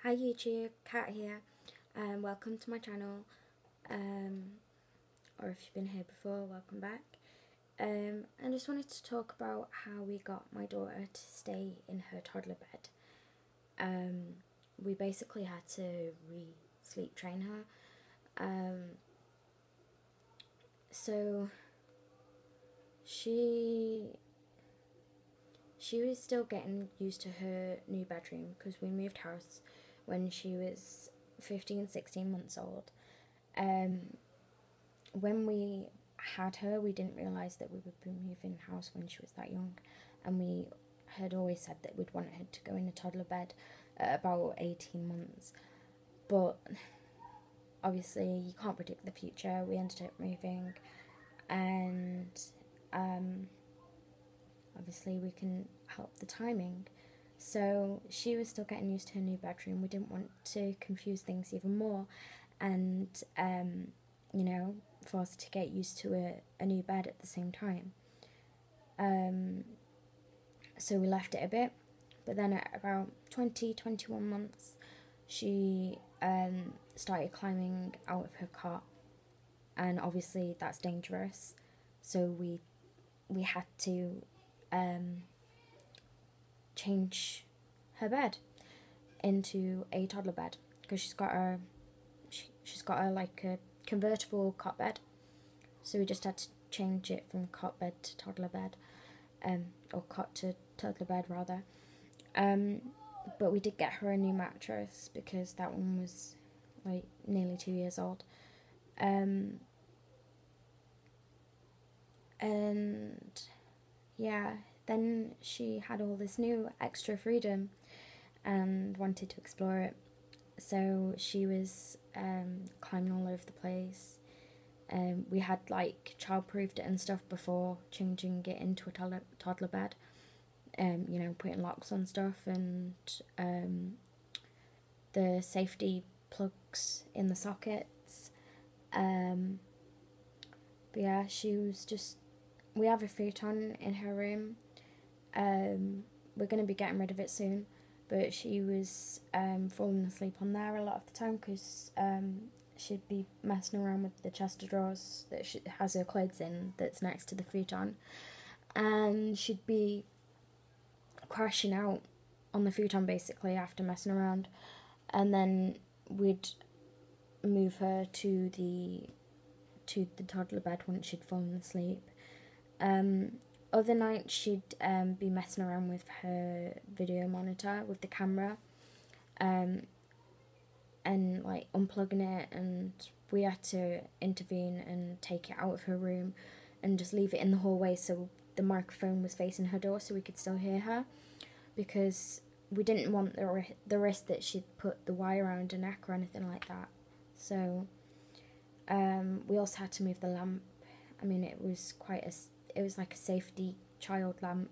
Hi YouTube, Kat here, and welcome to my channel, or if you've been here before, welcome back. I just wanted to talk about how we got my daughter to stay in her toddler bed. We basically had to sleep train her. So she was still getting used to her new bedroom because we moved house when she was 16 months old. When we had her, we didn't realise that we would be moving house when she was that young, and we had always said that we'd want her to go in a toddler bed at about 18 months. But obviously you can't predict the future. We ended up moving, and obviously we can help the timing. So she was still getting used to her new bedroom. We didn't want to confuse things even more, and force her to get used to a new bed at the same time. So we left it a bit, but then at about 21 months, she started climbing out of her cot, and obviously that's dangerous. So we had to change her bed into a toddler bed because she's got a like a convertible cot bed. So we just had to change it from cot bed to toddler bed, or cot to toddler bed rather. But we did get her a new mattress because that one was like nearly 2 years old. And yeah, then she had all this new extra freedom and wanted to explore it. So she was climbing all over the place. We had like child-proofed it and stuff before changing it into a toddler bed. Putting locks on stuff and the safety plugs in the sockets. But yeah, she was just. We have a futon in her room. We're going to be getting rid of it soon, but she was falling asleep on there a lot of the time because she'd be messing around with the chest of drawers that she has her clothes in that's next to the futon, and she'd be crashing out on the futon basically after messing around, and then we'd move her to the toddler bed once she'd fallen asleep. Other nights she'd be messing around with her video monitor with the camera, and like unplugging it, and we had to intervene and take it out of her room and just leave it in the hallway so the microphone was facing her door so we could still hear her, because we didn't want the risk that she'd put the wire around her neck or anything like that. So we also had to move the lamp. I mean, it was like a safety child lamp,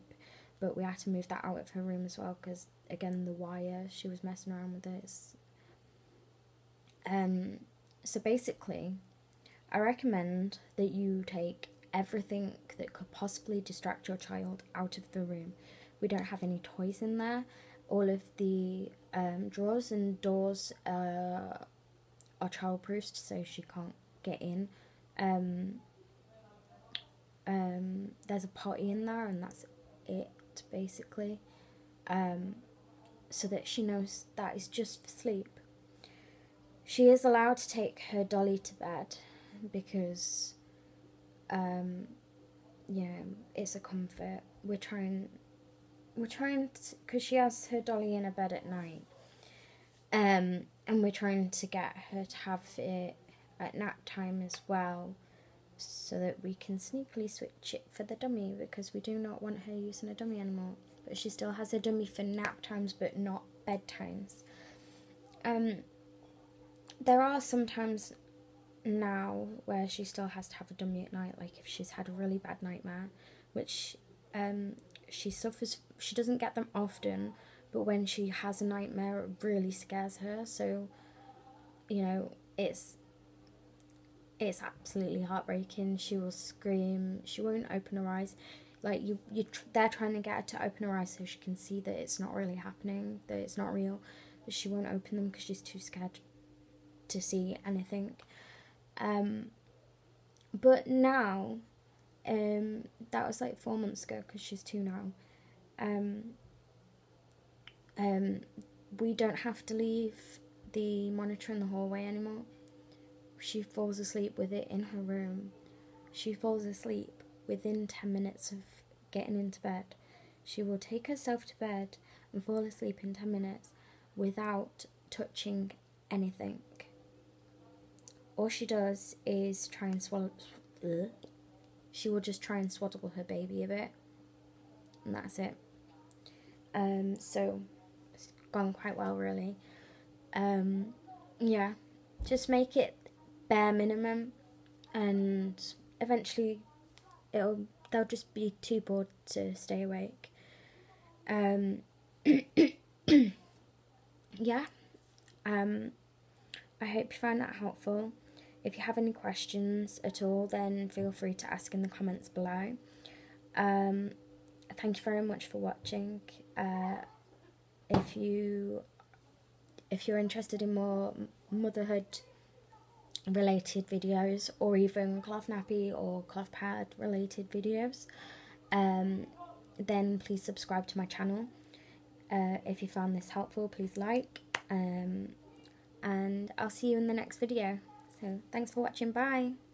but we had to move that out of her room as well because, again, the wire, she was messing around with it. So basically, I recommend that you take everything that could possibly distract your child out of the room. We don't have any toys in there. All of the drawers and doors are child-proofed, so she can't get in. There's a potty in there, and that's it basically, so that she knows that is just for sleep. She is allowed to take her dolly to bed because it's a comfort. We're trying to, because she has her dolly in her bed at night, and we're trying to get her to have it at nap time as well, so that we can sneakily switch it for the dummy, because we do not want her using a dummy anymore. But she still has a dummy for nap times, but not bedtimes. There are some times now where she still has to have a dummy at night, like if she's had a really bad nightmare, which she suffers. She doesn't get them often, but when she has a nightmare, it really scares her. So, it's absolutely heartbreaking. She will scream. She won't open her eyes. Like they're trying to get her to open her eyes so she can see that it's not really happening, that it's not real. she won't open them because she's too scared to see anything. But now, that was like 4 months ago because she's 2 now. We don't have to leave the monitor in the hallway anymore. She falls asleep with it in her room. She falls asleep within 10 minutes of getting into bed. She will take herself to bed and fall asleep in 10 minutes without touching anything. All she does is try and swallow. She will just try and swaddle her baby a bit, and that's it. So it's gone quite well, really. Yeah, just make it bare minimum, and eventually they'll just be too bored to stay awake. Yeah. I hope you found that helpful. If you have any questions at all, then feel free to ask in the comments below. Thank you very much for watching. If you're interested in more motherhood related videos, or even cloth nappy or cloth pad related videos, then please subscribe to my channel. If you found this helpful, please like, and I'll see you in the next video. So thanks for watching, bye.